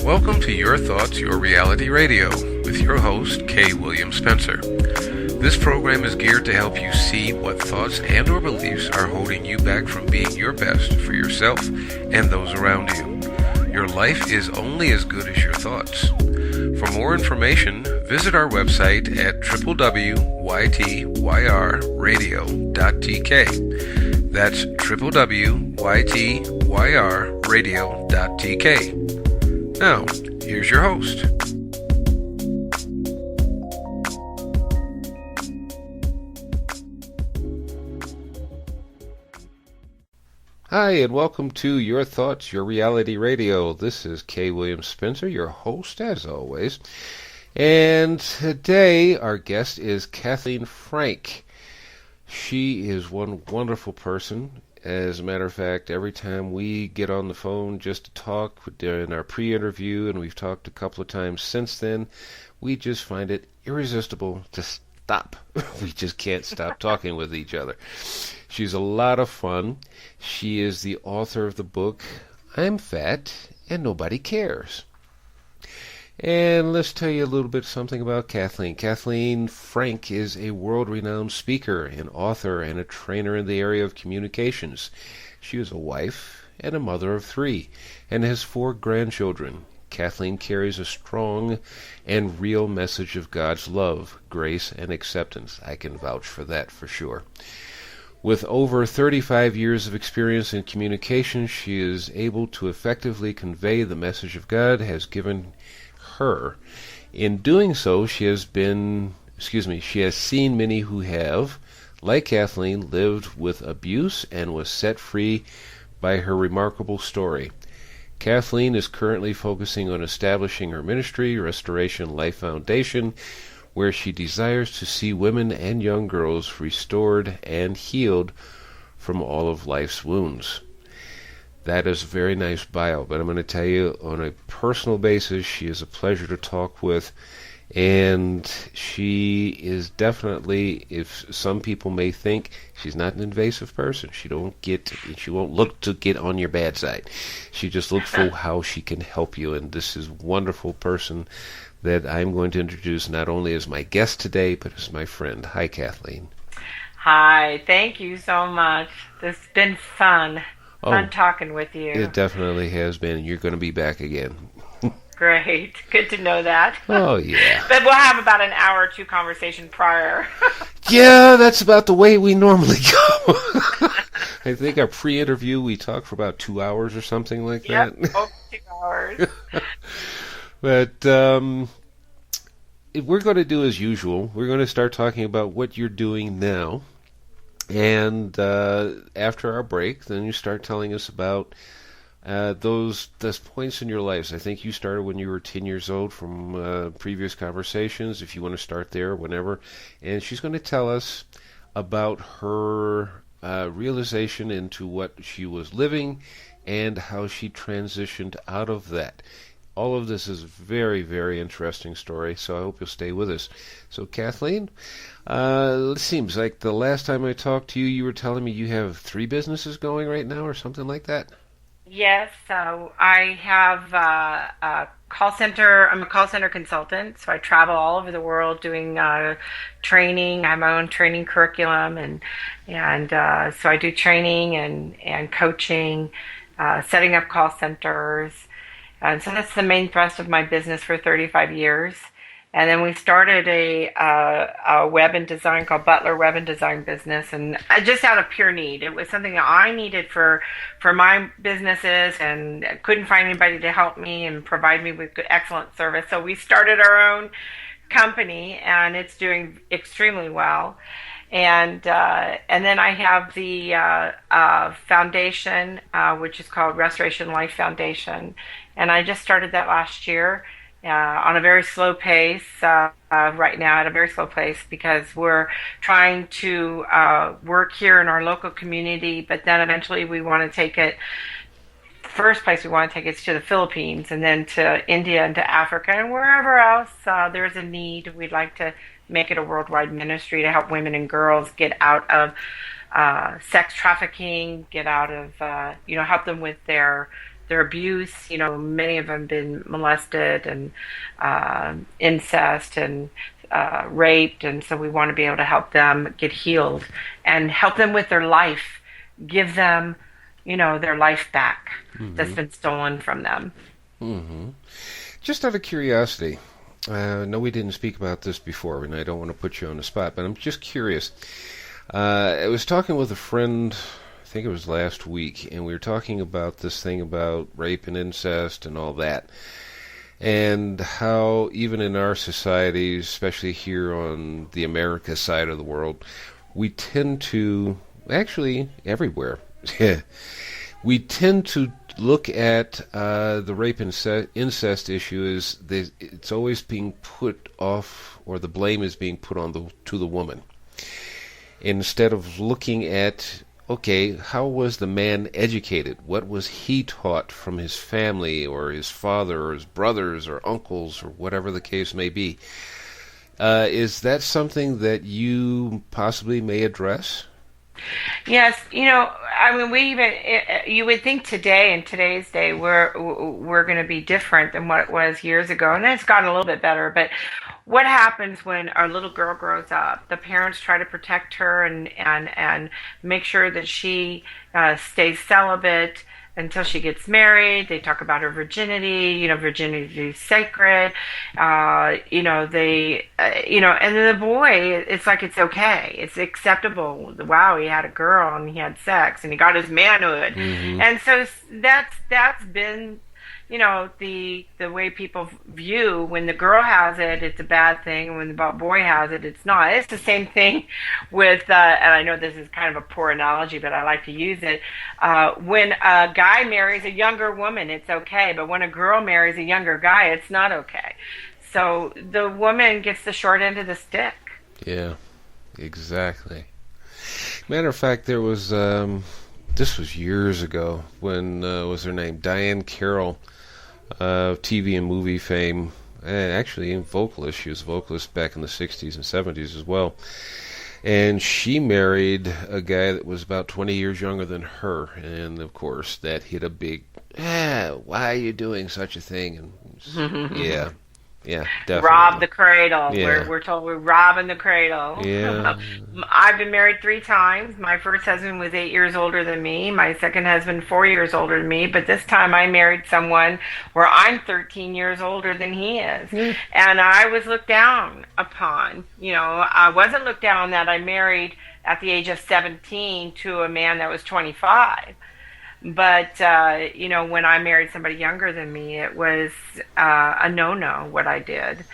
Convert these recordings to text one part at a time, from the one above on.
Welcome to Your Thoughts, Your Reality Radio with your host, K. William Spencer. This program is geared to help you see what thoughts and or beliefs are holding you back from being your best for yourself and those around you. Your life is only as good as your thoughts. For more information, visit our website at www.ytyrradio.tk. That's www.ytyrradio.tk. Now, here's your host. Hi, and welcome to Your Thoughts, Your Reality Radio. This is K. William Spencer, your host, as always. And today, our guest is Kathleen Frank. She is one wonderful person. As a matter of fact, every time we get on the phone just to talk during our pre-interview, and we've talked a couple of times since then, we just find it irresistible to stop. We just can't stop talking with each other. She's a lot of fun. She is the author of the book, I'm Fat and Nobody Cares. And let's tell you a little bit something about Kathleen. Kathleen Frank is a world-renowned speaker, an author, and a trainer in the area of communications. She is a wife and a mother of 3 and has 4 grandchildren. Kathleen carries a strong and real message of God's love, grace, and acceptance. I can vouch for that for sure. With over 35 years of experience in communication, she is able to effectively convey the message of God has given her. In doing so, she has seen many who have, like Kathleen, lived with abuse and was set free by her remarkable story. Kathleen is currently focusing on establishing her ministry, Restoration Life Foundation, where she desires to see women and young girls restored and healed from all of life's wounds. That is a very nice bio, but I'm going to tell you on a personal basis, she is a pleasure to talk with, and she is definitely, if some people may think, she's not an invasive person. She won't look to get on your bad side. She just looks for how she can help you, and this is a wonderful person that I'm going to introduce not only as my guest today, but as my friend. Hi, Kathleen. Hi, thank you so much. This has been fun. Fun talking with you. It definitely has been. You're going to be back again. Great. Good to know that. Oh, yeah. But we'll have about an hour or 2 conversation prior. Yeah, that's about the way we normally go. I think our pre-interview, we talked for about 2 hours or something like that. Yep, over 2 hours. But we're going to do as usual. We're going to start talking about what you're doing now. And after our break, then you start telling us about those points in your lives. I think you started when you were 10 years old from previous conversations, if you want to start there, whenever. And she's going to tell us about her realization into what she was living and how she transitioned out of that. All of this is a very, very interesting story, so I hope you'll stay with us. So, Kathleen, it seems like the last time I talked to you, you were telling me you have 3 businesses going right now or something like that? Yes, so I have a call center. I'm a call center consultant, so I travel all over the world doing training. I have my own training curriculum, and so I do training and coaching, setting up call centers. And so that's the main thrust of my business for 35 years. And then we started a web and design called Butler Web and Design Business, and just out of pure need. It was something that I needed for my businesses, and couldn't find anybody to help me and provide me with good, excellent service. So we started our own company, and it's doing extremely well. And then I have the foundation, which is called Restoration Life Foundation, and I just started that last year on a very slow pace. Right now, at a very slow pace, because we're trying to work here in our local community, but then eventually we want to take it. The first place we want to take it is to the Philippines, and then to India and to Africa, and wherever else there's a need. We'd like to make it a worldwide ministry to help women and girls get out of sex trafficking, get out of, help them with their their abuse. Many of them been molested and incest and raped, and so we want to be able to help them get healed and help them with their life, give them, their life back that's been stolen from them. Mm-hmm. Just out of curiosity, no, we didn't speak about this before, and I don't want to put you on the spot, but I'm just curious. I was talking with a friend, I think it was last week, and we were talking about this thing about rape and incest and all that, and how even in our society, especially here on the America side of the world, we tend to, actually everywhere, we tend to look at the rape and incest issue as it's always being put off, or the blame is being put on to the woman, instead of looking at, okay, how was the man educated? What was he taught from his family or his father or his brothers or uncles or whatever the case may be? Is that something that you possibly may address? Yes, you would think today, in today's day, we're going to be different than what it was years ago, and it's gotten a little bit better. But what happens when our little girl grows up? The parents try to protect her and make sure that she stays celibate until she gets married. They talk about her virginity. Virginity is sacred. And then the boy, it's like it's okay. It's acceptable. Wow, he had a girl and he had sex and he got his manhood. Mm-hmm. And so that's been, the way people view. When the girl has it, it's a bad thing. When the boy has it, it's not. It's the same thing with, and I know this is kind of a poor analogy, but I like to use it. When a guy marries a younger woman, it's okay. But when a girl marries a younger guy, it's not okay. So the woman gets the short end of the stick. Yeah, exactly. Matter of fact, there was, this was years ago, when, was her name? Diane Carroll, TV and movie fame, actually a vocalist. She was a vocalist back in the 60s and 70s as well. And she married a guy that was about 20 years younger than her. And, of course, that hit a big, why are you doing such a thing? And yeah. Yeah, definitely. Rob the cradle. Yeah. We're told we're robbing the cradle. Yeah. I've been married 3 times. My first husband was 8 years older than me. My second husband 4 years older than me. But this time I married someone where I'm 13 years older than he is. Mm. And I was looked down upon. I wasn't looked down that I married at the age of 17 to a man that was 25. But, when I married somebody younger than me, it was a no-no what I did.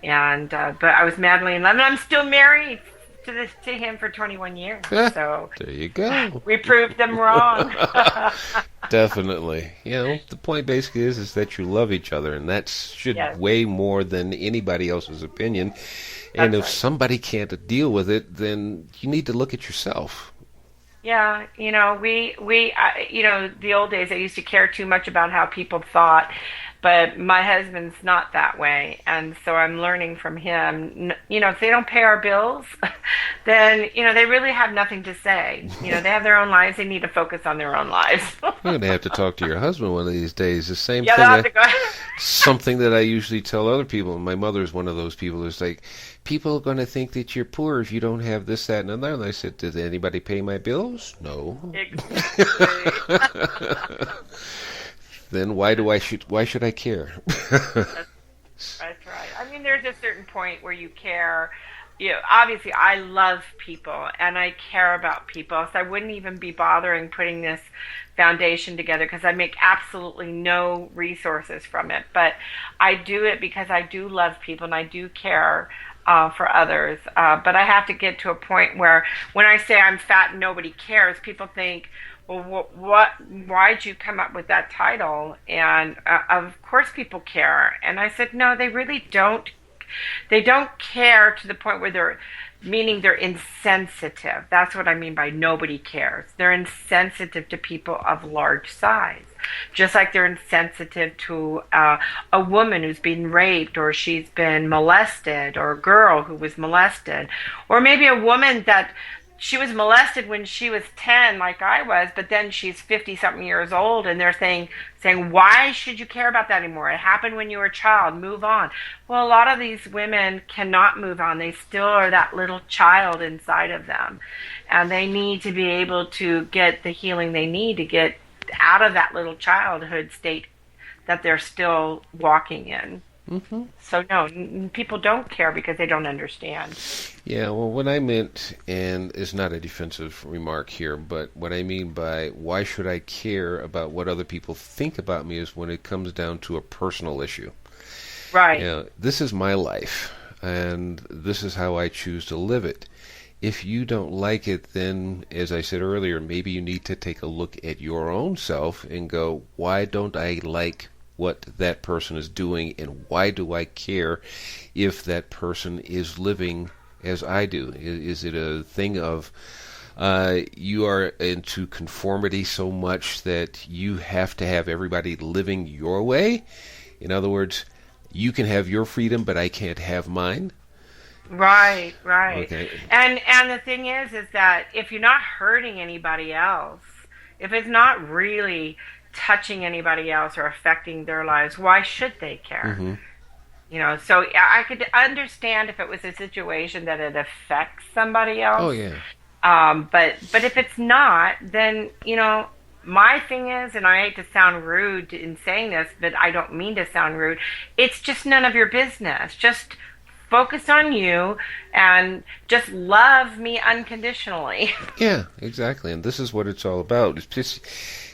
And but I was madly in love, and I'm still married to him for 21 years. So there you go. We proved them wrong. Definitely. The point basically is that you love each other, and that should weigh more than anybody else's opinion. And if somebody can't deal with it, then you need to look at yourself. Yeah, the old days I used to care too much about how people thought, but my husband's not that way, and so I'm learning from him. If they don't pay our bills, then they really have nothing to say. They have their own lives. They need to focus on their own lives. You're going to have to talk to your husband one of these days. The same thing. Something that I usually tell other people. My mother's one of those people who's like, people are going to think that you're poor if you don't have this, that, and another. And I said, did anybody pay my bills? No. Exactly. Then why should I care? That's right. I mean, there's a certain point where you care. Obviously, I love people and I care about people, so I wouldn't even be bothering putting this foundation together because I make absolutely no resources from it. But I do it because I do love people and I do care for others. But I have to get to a point where when I say I'm fat and nobody cares, people think, well, why'd you come up with that title? And of course people care. And I said, no, they really don't. They don't care to the point where they're insensitive. That's what I mean by nobody cares. They're insensitive to people of large size. Just like they're insensitive to a woman who's been raped or she's been molested, or a girl who was molested, or maybe a woman that she was molested when she was 10 like I was, but then she's 50 something years old and they're saying why should you care about that anymore? It happened when you were a child. Move on. Well, a lot of these women cannot move on. They still are that little child inside of them. And they need to be able to get the healing they need to get out of that little childhood state that they're still walking in. Hmm. So no, people don't care because they don't understand. Yeah, well, what I meant, and it's not a defensive remark here, but what I mean by why should I care about what other people think about me is when it comes down to a personal issue. Right. You know, this is my life, and this is how I choose to live it. If you don't like it, then, as I said earlier, maybe you need to take a look at your own self and go, why don't I like what that person is doing, and why do I care if that person is living as I do? Is it a thing of you are into conformity so much that you have to have everybody living your way? In other words, you can have your freedom, but I can't have mine? Right, right. Okay. And the thing is that if you're not hurting anybody else, if it's not really touching anybody else or affecting their lives, why should they care? Mm-hmm. So I could understand if it was a situation that it affects somebody else. Oh, yeah. But if it's not, then, my thing is, and I hate to sound rude in saying this, but I don't mean to sound rude, it's just none of your business. Just focus on you and just love me unconditionally. Yeah, exactly. And this is what it's all about. It's just,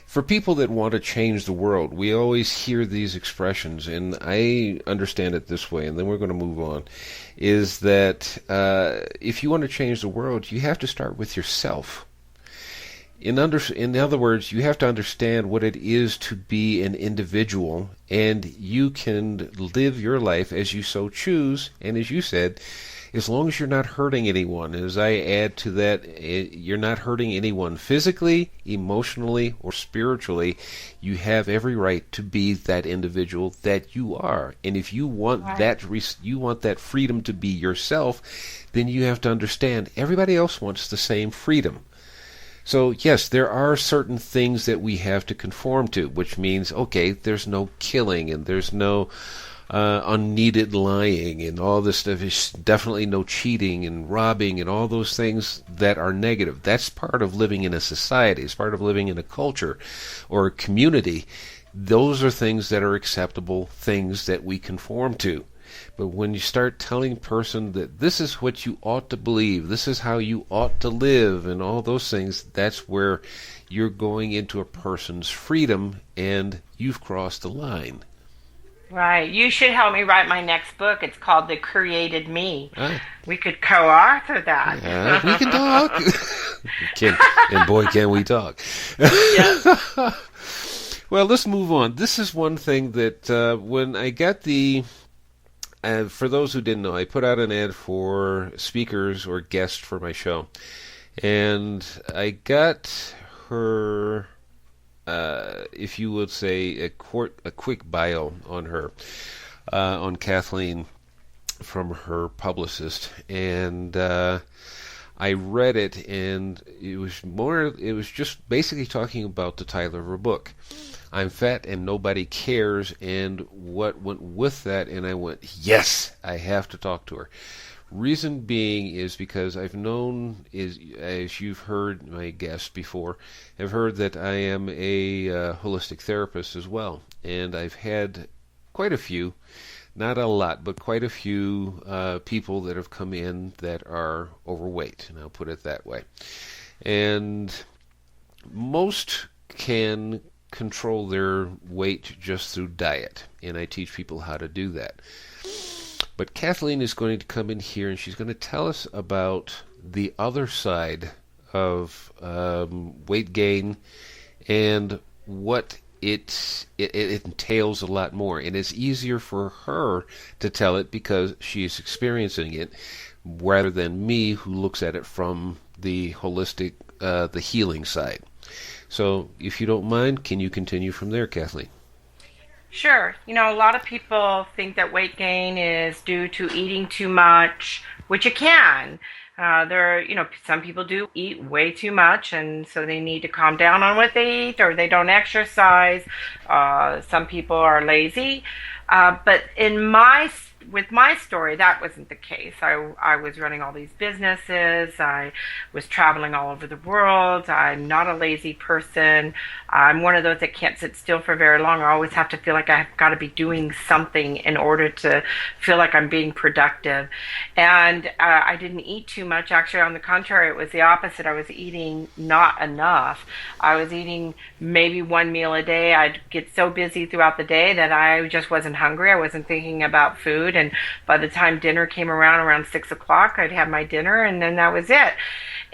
for people that want to change the world, we always hear these expressions, and I understand it this way, and then we're going to move on, is that if you want to change the world, you have to start with yourself. In other words, you have to understand what it is to be an individual, and you can live your life as you so choose, and as you said, as long as you're not hurting anyone. As I add to that, you're not hurting anyone physically, emotionally, or spiritually. You have every right to be that individual that you are. And if you want you want that freedom to be yourself, then you have to understand everybody else wants the same freedom. So yes, there are certain things that we have to conform to, which means, okay, there's no killing and there's no unneeded lying and all this stuff. Is definitely no cheating and robbing and all those things that are negative. That's part of living in a society. It's part of living in a culture or a community. Those are things that are acceptable, things that we conform to. But when you start telling a person that this is what you ought to believe, this is how you ought to live, and all those things, that's where you're going into a person's freedom, and you've crossed the line. Right. You should help me write my next book. It's called The Created Me. Ah. We could co-author that. Yeah, we can talk. And boy, can we talk. Yeah. Well, let's move on. This is one thing that when I got for those who didn't know, I put out an ad for speakers or guests for my show. And I got her, if you would say, a quick bio on her, on Kathleen from her publicist. And I read it, and it was just basically talking about the title of her book. I'm fat and nobody cares, and what went with that, and I went, yes, I have to talk to her. Reason being is because I've known, as you've heard my guests before, have heard that I am a holistic therapist as well, and I've had quite a few, not a lot, but quite a few people that have come in that are overweight, and I'll put it that way. And most can control their weight just through diet, and I teach people how to do that. But Kathleen is going to come in here, and she's going to tell us about the other side of weight gain and what it entails a lot more. And it's easier for her to tell it because she's experiencing it rather than me, who looks at it from the holistic, the healing side. So, if you don't mind, can you continue from there, Kathleen? Sure. A lot of people think that weight gain is due to eating too much, which it can. Some people do eat way too much, and so they need to calm down on what they eat, or they don't exercise. Some people are lazy. But with my story, that wasn't the case. I was running all these businesses. I was traveling all over the world. I'm not a lazy person. I'm one of those that can't sit still for very long. I always have to feel like I've got to be doing something in order to feel like I'm being productive. And I didn't eat too much. Actually, on the contrary, it was the opposite. I was eating not enough. I was eating maybe one meal a day. I'd get so busy throughout the day that I just wasn't hungry. I wasn't thinking about food. And by the time dinner came around 6 o'clock, I'd have my dinner, and then that was it.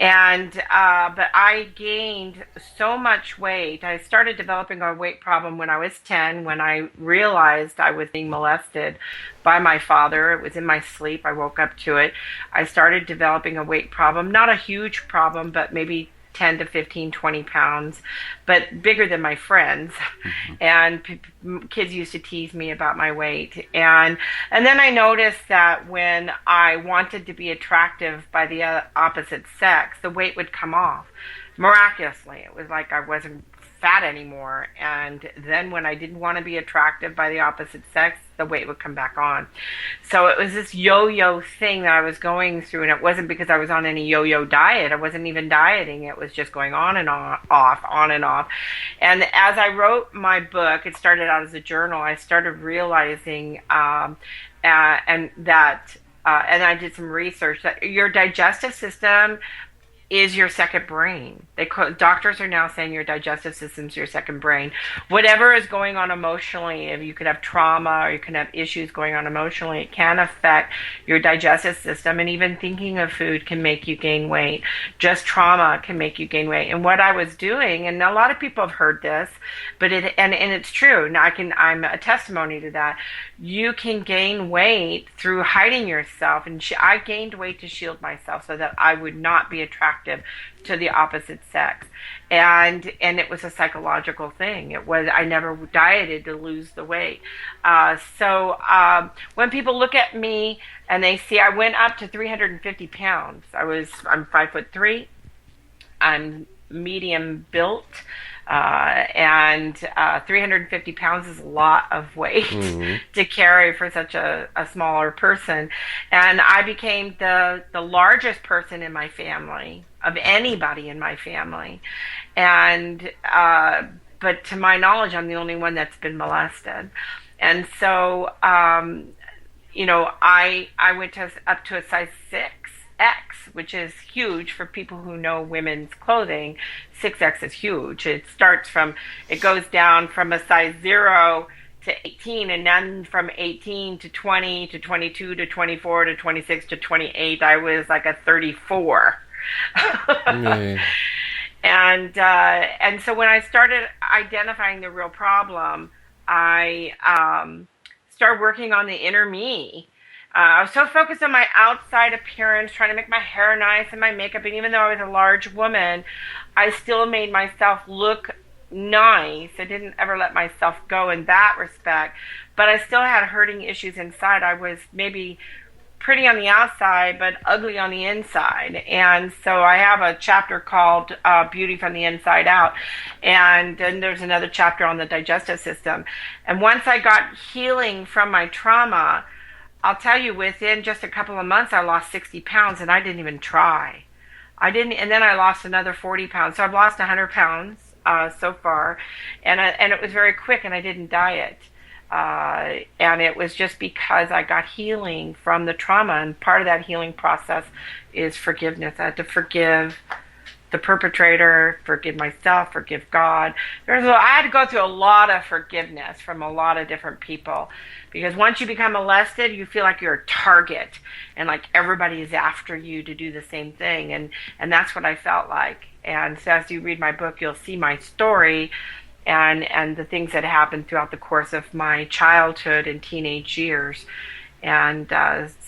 And but I gained so much weight. I started developing a weight problem when I was 10, when I realized I was being molested by my father. It was in my sleep. I woke up to it. I started developing a weight problem, not a huge problem, but maybe 10 to 15, 20 pounds, but bigger than my friends. Mm-hmm. And kids used to tease me about my weight. And then I noticed that when I wanted to be attractive by the opposite sex, the weight would come off miraculously. It was like I wasn't fat anymore. And then when I didn't want to be attractive by the opposite sex, the weight would come back on. So it was this yo-yo thing that I was going through, and it wasn't because I was on any yo-yo diet. I wasn't even dieting. It was just going on and on and off. And as I wrote my book, it started out as a journal. I started realizing and I did some research that your digestive system is your second brain. Doctors are now saying your digestive system's your second brain. Whatever is going on emotionally, if you could have trauma or you can have issues going on emotionally, it can affect your digestive system. And even thinking of food can make you gain weight. Just trauma can make you gain weight. And what I was doing, and a lot of people have heard this, but it's true. Now I'm a testimony to that. You can gain weight through hiding yourself. And I gained weight to shield myself so that I would not be attractive to the opposite sex, and it was a psychological thing. I never dieted to lose the weight. So when people look at me and they see I went up to 350 pounds, I'm 5'3", I'm medium built. And 350 pounds is a lot of weight to carry for such a smaller person. And I became the largest person in my family, of anybody in my family. And but to my knowledge, I'm the only one that's been molested. And so, I went up to a size 6X, which is huge for people who know women's clothing. 6X is huge. It goes down from a size 0 to 18, and then from 18 to 20 to 22 to 24 to 26 to 28, I was like a 34. Yeah. And so when I started identifying the real problem, I started working on the inner me. I was so focused on my outside appearance, trying to make my hair nice and my makeup, and even though I was a large woman, I still made myself look nice. I didn't ever let myself go in that respect, but I still had hurting issues inside. I was maybe pretty on the outside, but ugly on the inside. And so I have a chapter called Beauty from the Inside Out. And then there's another chapter on the digestive system. And once I got healing from my trauma, I'll tell you, within just a couple of months, I lost 60 pounds, and I didn't even try. And then I lost another 40 pounds. So I've lost 100 pounds so far. And it was very quick, and I didn't diet. And it was just because I got healing from the trauma, and part of that healing process is forgiveness. I had to forgive the perpetrator, forgive myself, forgive God. I had to go through a lot of forgiveness from a lot of different people, because once you become molested, you feel like you're a target, and like everybody is after you to do the same thing, and that's what I felt like. And so as you read my book, you'll see my story, and the things that happened throughout the course of my childhood and teenage years. And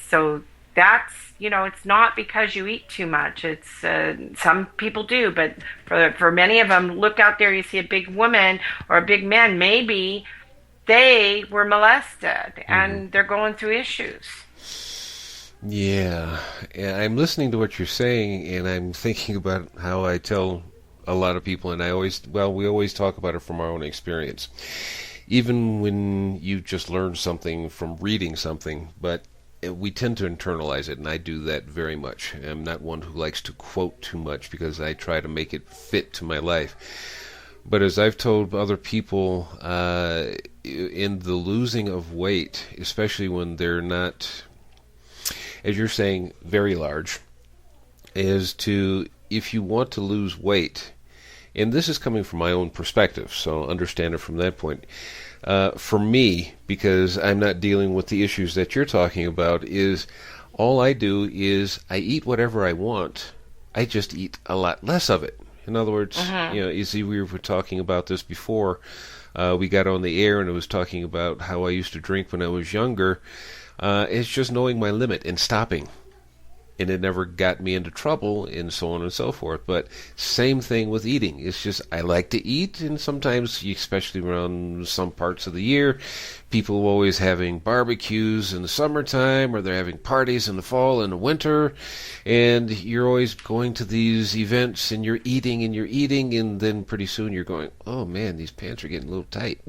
so that's, it's not because you eat too much. It's some people do, but for many of them, look out there, you see a big woman or a big man, maybe they were molested and they're going through issues. Yeah, and I'm listening to what you're saying, and I'm thinking about how I tell a lot of people, and we always talk about it from our own experience. Even when you just learn something from reading something, but we tend to internalize it, and I do that very much. I'm not one who likes to quote too much because I try to make it fit to my life. But as I've told other people, in the losing of weight, especially when they're not, as you're saying, very large, is to, if you want to lose weight, and this is coming from my own perspective, so understand it from that point. For me, because I'm not dealing with the issues that you're talking about, is all I do is I eat whatever I want. I just eat a lot less of it. In other words, you see, we were talking about this before we got on the air, and I was talking about how I used to drink when I was younger. It's just knowing my limit and stopping. And it never got me into trouble and so on and so forth. But same thing with eating. It's just I like to eat, and sometimes, especially around some parts of the year, people are always having barbecues in the summertime, or they're having parties in the fall and the winter, and you're always going to these events, and you're eating, and then pretty soon you're going, oh man, these pants are getting a little tight.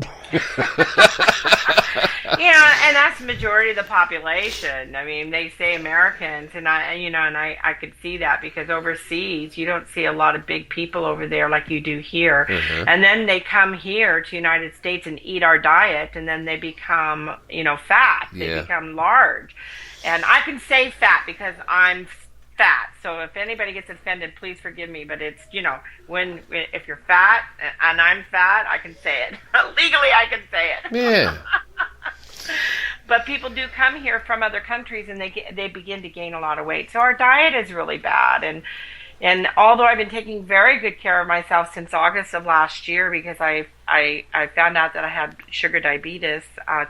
Yeah, and that's the majority of the population. I mean, they say Americans, and I could see that because overseas you don't see a lot of big people over there like you do here. Uh-huh. And then they come here to the United States and eat our diet, and then they become, fat. They become large. And I can say fat because I'm fat. So if anybody gets offended, please forgive me. But it's, if you're fat and I'm fat, I can say it. Legally, I can say it. Yeah. But people do come here from other countries, and they begin to gain a lot of weight. So our diet is really bad. And although I've been taking very good care of myself since August of last year, because I found out that I had sugar diabetes,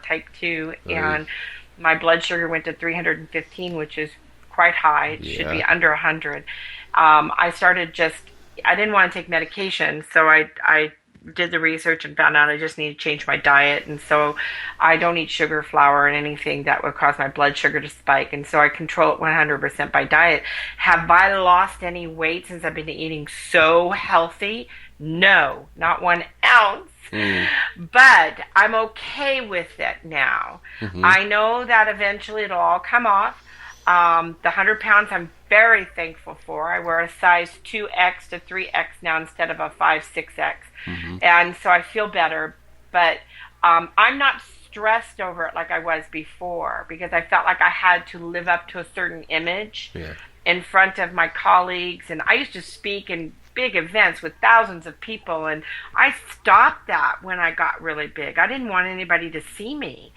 type 2, and my blood sugar went to 315, which is quite high. It should be under 100. I didn't want to take medication, so I did the research and found out I just need to change my diet. And so I don't eat sugar, flour, and anything that would cause my blood sugar to spike. And so I control it 100% by diet. Have I lost any weight since I've been eating so healthy? No, not 1 ounce. But I'm okay with it now. I know that eventually it'll all come off. The 100 pounds I'm very thankful for. I wear a size 2X to 3X now instead of a 5, 6X. And so I feel better. But I'm not stressed over it like I was before, because I felt like I had to live up to a certain image in front of my colleagues. And I used to speak in big events with thousands of people, and I stopped that when I got really big. I didn't want anybody to see me,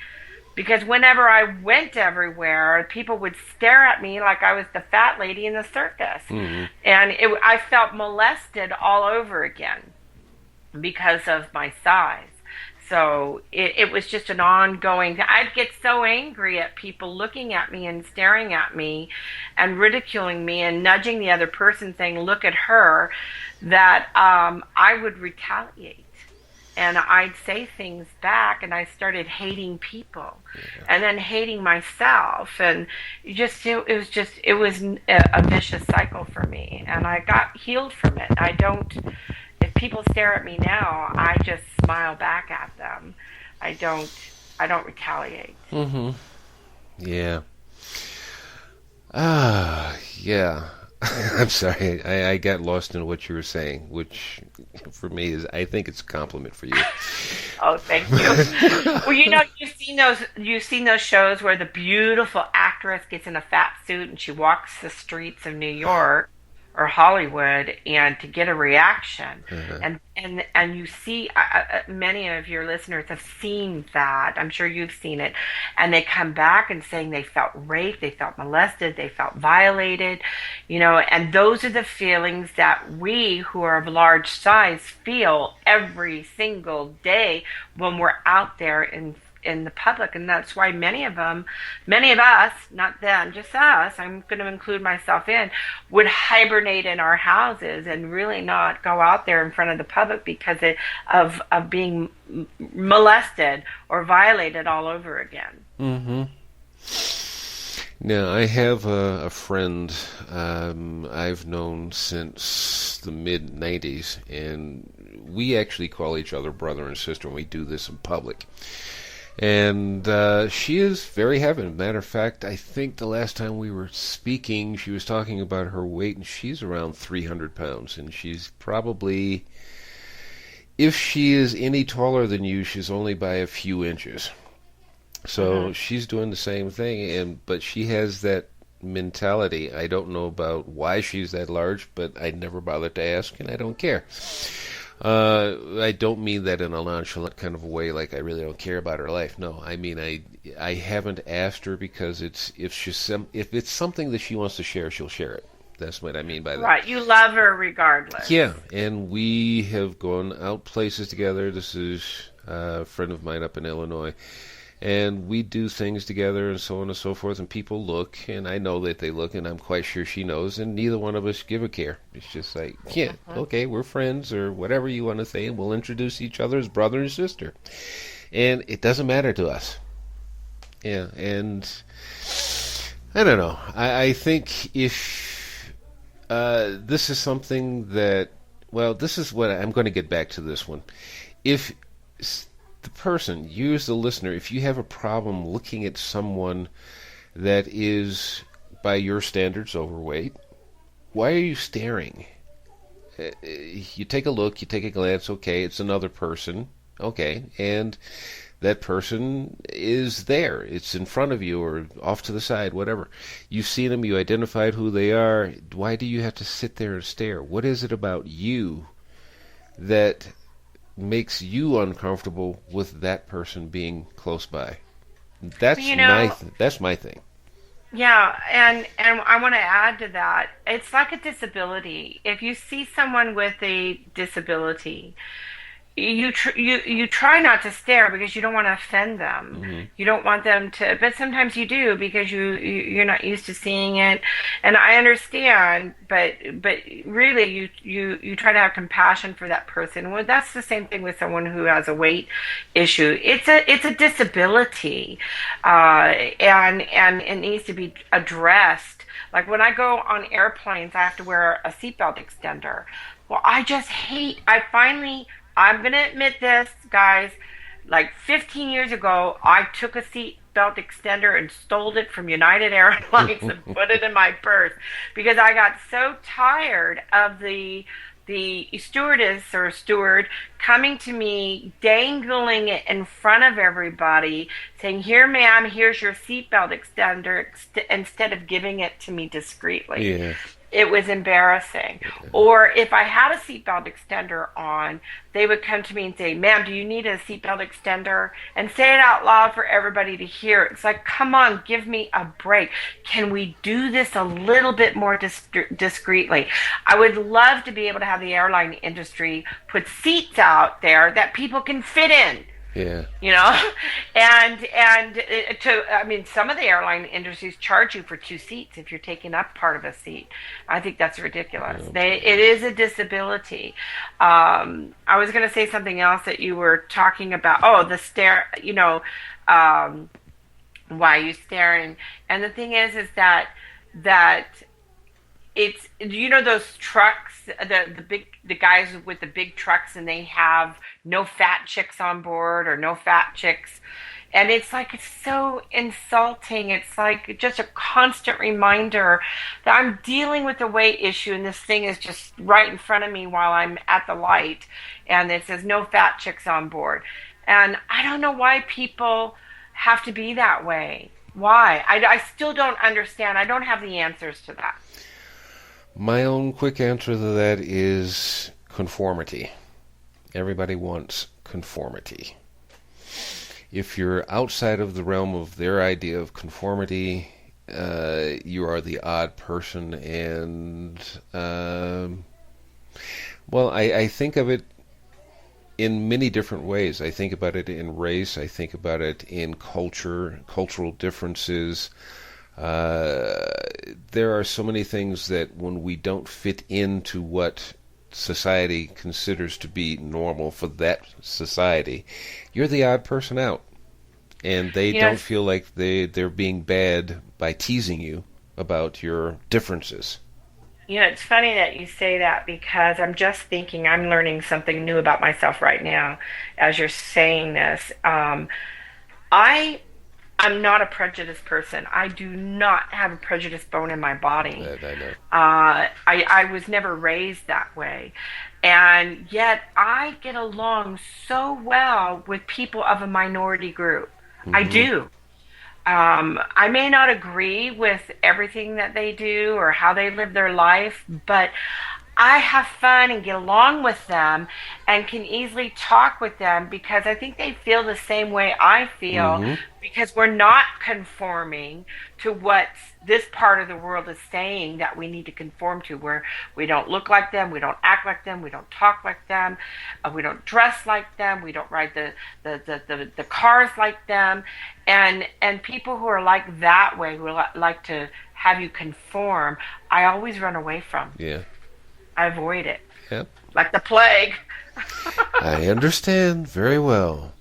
because whenever I went everywhere, people would stare at me like I was the fat lady in the circus. And I felt molested all over again because of my size. So it was just an ongoing. I'd get so angry at people looking at me and staring at me and ridiculing me and nudging the other person saying, look at her, that I would retaliate. And I'd say things back, and I started hating people and then hating myself. And it was a vicious cycle for me. And I got healed from it. If people stare at me now, I just smile back at them. I don't retaliate. Yeah. Yeah. I'm sorry. I got lost in what you were saying, which for me is, I think it's a compliment for you. Oh, thank you. Well, you've seen those shows where the beautiful actress gets in a fat suit and she walks the streets of New York or Hollywood, and to get a reaction. And you see, many of your listeners have seen that. I'm sure you've seen it. And they come back and saying they felt raped, they felt molested, they felt violated, and those are the feelings that we who are of large size feel every single day when we're out there in the public. And that's why many of us, not them, just us, I'm going to include myself in, would hibernate in our houses and really not go out there in front of the public because of being molested or violated all over again. Now, I have a friend I've known since the mid 90s, and we actually call each other brother and sister when we do this in public. And she is very heavy. Matter of fact, I think the last time we were speaking, she was talking about her weight, and she's around 300 pounds. And she's probably, if she is any taller than you, she's only by a few inches. So she's doing the same thing, but she has that mentality. I don't know about why she's that large, but I never bothered to ask, and I don't care. I don't mean that in a nonchalant kind of a way, like I really don't care about her life. No, I mean I haven't asked her because if it's something that she wants to share, she'll share it. That's what I mean by that. Right, you love her regardless. Yeah, and we have gone out places together. This is a friend of mine up in Illinois. And we do things together and so on and so forth, and people look, and I know that they look, and I'm quite sure she knows, and neither one of us give a care. It's just like, yeah, okay, we're friends, or whatever you want to say, and we'll introduce each other as brother and sister. And it doesn't matter to us. Yeah, and I don't know. I think if this is something that, well, this is what I'm going to get back to this one. If the person, you as the listener, if you have a problem looking at someone that is, by your standards, overweight, why are you staring? You take a look, you take a glance, okay, it's another person, okay, and that person is there. It's in front of you or off to the side, whatever. You've seen them, you identified who they are. Why do you have to sit there and stare? What is it about you that makes you uncomfortable with that person being close by? That's that's my thing. Yeah, and I want to add to that. It's like a disability. If you see someone with a disability, you try not to stare because you don't want to offend them. You don't want them to, but sometimes you do because you're not used to seeing it. And I understand, but really you try to have compassion for that person. Well, that's the same thing with someone who has a weight issue. It's a disability, and it needs to be addressed. Like when I go on airplanes, I have to wear a seatbelt extender. Well, I just hate. I'm going to admit this, guys. Like 15 years ago, I took a seatbelt extender and stole it from United Airlines and put it in my purse because I got so tired of the stewardess or steward coming to me, dangling it in front of everybody, saying, "Here, ma'am, here's your seatbelt extender," instead of giving it to me discreetly. Yeah. It was embarrassing. Or if I had a seatbelt extender on, they would come to me and say, "Ma'am, do you need a seatbelt extender?" And say it out loud for everybody to hear. It's like, come on, give me a break. Can we do this a little bit more discreetly? I would love to be able to have the airline industry put seats out there that people can fit in. Yeah. You know, I mean, some of the airline industries charge you for 2 seats if you're taking up part of a seat. I think that's ridiculous. It is a disability. I was going to say something else that you were talking about. Oh, the stare. You know, why are you staring? And the thing is that it's, you know, those trucks, the guys with the big trucks, and they have no fat chicks on board or no fat chicks, and it's like, it's so insulting. It's like just a constant reminder that I'm dealing with a weight issue, and this thing is just right in front of me while I'm at the light, and it says no fat chicks on board, and I don't know why people have to be that way. Why? I still don't understand. I don't have the answers to that. My own quick answer to that is conformity. Everybody wants conformity. If you're outside of the realm of their idea of conformity, you are the odd person. And, well, I think of it in many different ways. I think about it in race. I think about it in cultural differences. There are so many things that when we don't fit into what society considers to be normal for that society, you're the odd person out. And they don't feel like they're being bad by teasing you about your differences. It's funny that you say that because I'm just thinking I'm learning something new about myself right now as you're saying this. I I'm not a prejudiced person. I do not have a prejudiced bone in my body. I know. I was never raised that way. And yet I get along so well with people of a minority group. I Hmm. do. I may not agree with everything that they do or how they live their life, but I have fun and get along with them and can easily talk with them because I think they feel the same way I feel Hmm. because we're not conforming to what this part of the world is saying that we need to conform to, where we don't look like them, we don't act like them, we don't talk like them, we don't dress like them, we don't ride the cars like them. And people who are like that way, who like to have you conform, I always run away from. Yeah. I avoid it Yep. like the plague. I understand very well.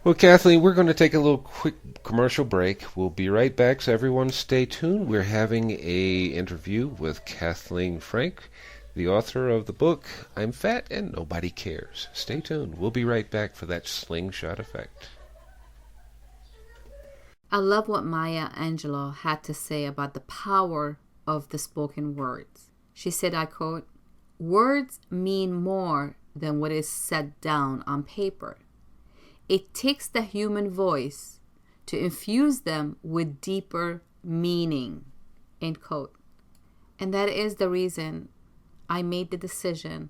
Well, Kathleen, we're going to take a little quick commercial break. We'll be right back, so everyone stay tuned. We're having a interview with Kathleen Frank, the author of the book, I'm Fat and Nobody Cares. Stay tuned. We'll be right back for that slingshot effect. I love what Maya Angelou had to say about the power of the spoken words. She said, I quote, "Words mean more than what is set down on paper. It takes the human voice to infuse them with deeper meaning," end quote. And that is the reason I made the decision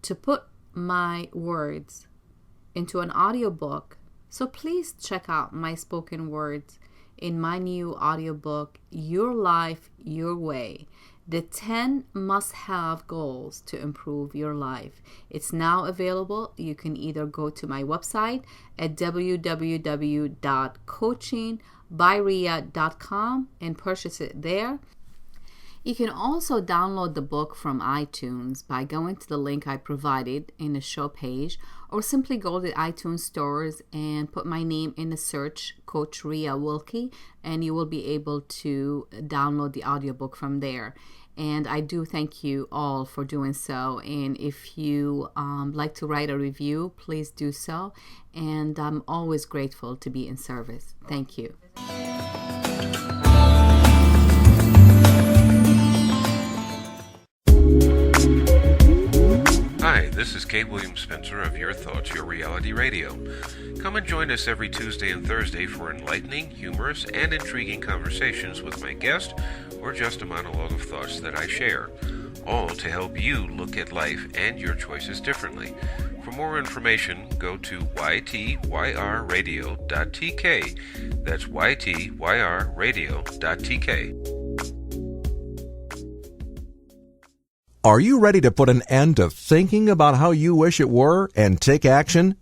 to put my words into an audiobook. So please check out my spoken words in my new audiobook, Your Life, Your Way. The 10 must-have goals to improve your life. It's now available. You can either go to my website at www.coachingbyria.com and purchase it there. You can also download the book from iTunes by going to the link I provided in the show page, or simply go to the iTunes stores and put my name in the search, Coach Ria Wilkie, and you will be able to download the audiobook from there. And I do thank you all for doing so. And if you like to write a review, please do so. And I'm always grateful to be in service. Thank you. Hi, this is Kate Williams Spencer of Your Thoughts, Your Reality Radio. Come and join us every Tuesday and Thursday for enlightening, humorous, and intriguing conversations with my guest, or just a monologue of thoughts that I share, all to help you look at life and your choices differently. For more information, go to YTYRradio.tk. That's YTYRradio.tk. Are you ready to put an end to thinking about how you wish it were and take action?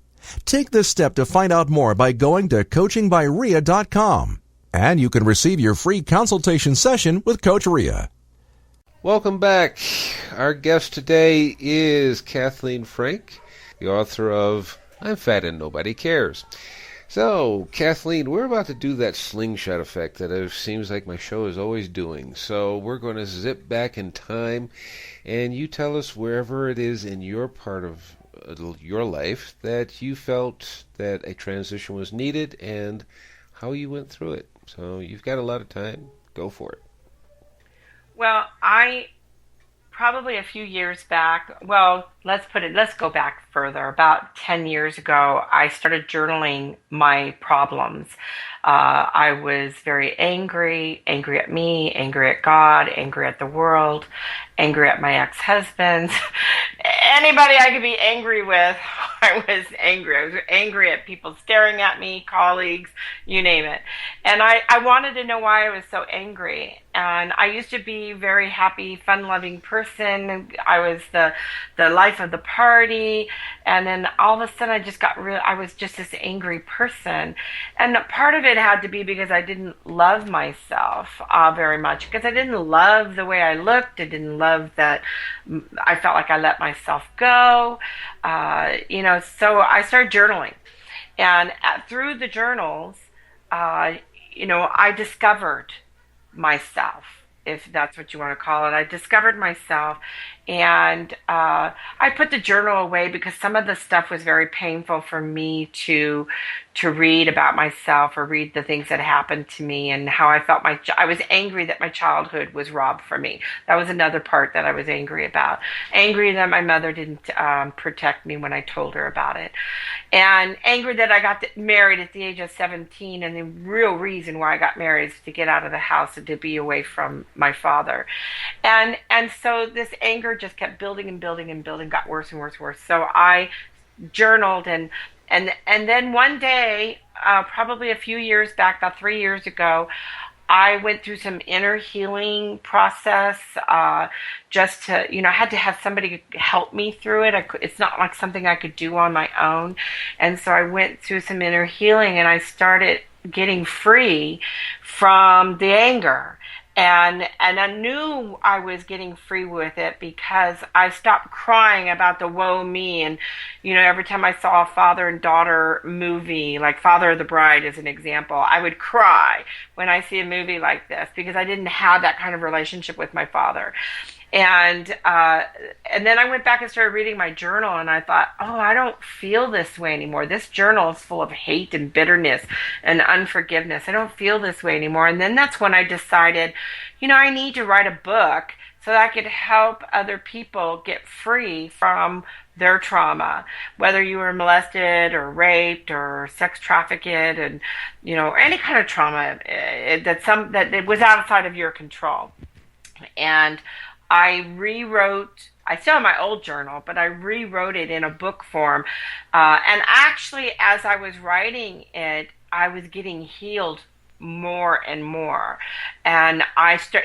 Take this step to find out more by going to coachingbyria.com. And you can receive your free consultation session with Coach Ria. Welcome back. Our guest today is Kathleen Frank, the author of I'm Fat and Nobody Cares. So, Kathleen, we're about to do that slingshot effect that it seems like my show is always doing. So we're going to zip back in time, and you tell us wherever it is in your part of your life that you felt that a transition was needed and how you went through it. So you've got a lot of time. Go for it. Well, I probably a few years back, well, let's go back further. About 10 years ago, I started journaling my problems. I was very angry at me, angry at God, angry at the world, angry at my ex-husbands. Anybody I could be angry with, I was angry. I was angry at people staring at me, colleagues, you name it. And I wanted to know why I was so angry. And I used to be a very happy, fun-loving person. I was the life of the party. And then all of a sudden I was just this angry person. And part of it had to be because I didn't love myself very much. Because I didn't love the way I looked. I didn't love that I felt like I let myself go. So I started journaling. And through the journals, I discovered myself, if that's what you want to call it. I discovered myself, and I put the journal away because some of the stuff was very painful for me to read about myself, or read the things that happened to me, and how I felt. I was angry that my childhood was robbed from me. That was another part that I was angry about. Angry that my mother didn't protect me when I told her about it, and angry that I got married at the age of 17. And the real reason why I got married is to get out of the house and to be away from my father. And so this anger just kept building and building and building, got worse and worse and worse. So I journaled, and then one day, probably a few years back, about 3 years ago, I went through some inner healing process, just to, I had to have somebody help me through it. It's not like something I could do on my own. And so I went through some inner healing, and I started getting free from the anger. And I knew I was getting free with it because I stopped crying about the woe me. And, every time I saw a father and daughter movie, like Father of the Bride as an example, I would cry when I see a movie like this, because I didn't have that kind of relationship with my father. And then I went back and started reading my journal, and I thought, oh, I don't feel this way anymore. This journal is full of hate and bitterness and unforgiveness. I don't feel this way anymore. And then that's when I decided, I need to write a book so that I could help other people get free from their trauma, whether you were molested or raped or sex trafficked, and any kind of trauma that it was outside of your control. And I still have my old journal, but I rewrote it in a book form. And actually, as I was writing it, I was getting healed more and more. And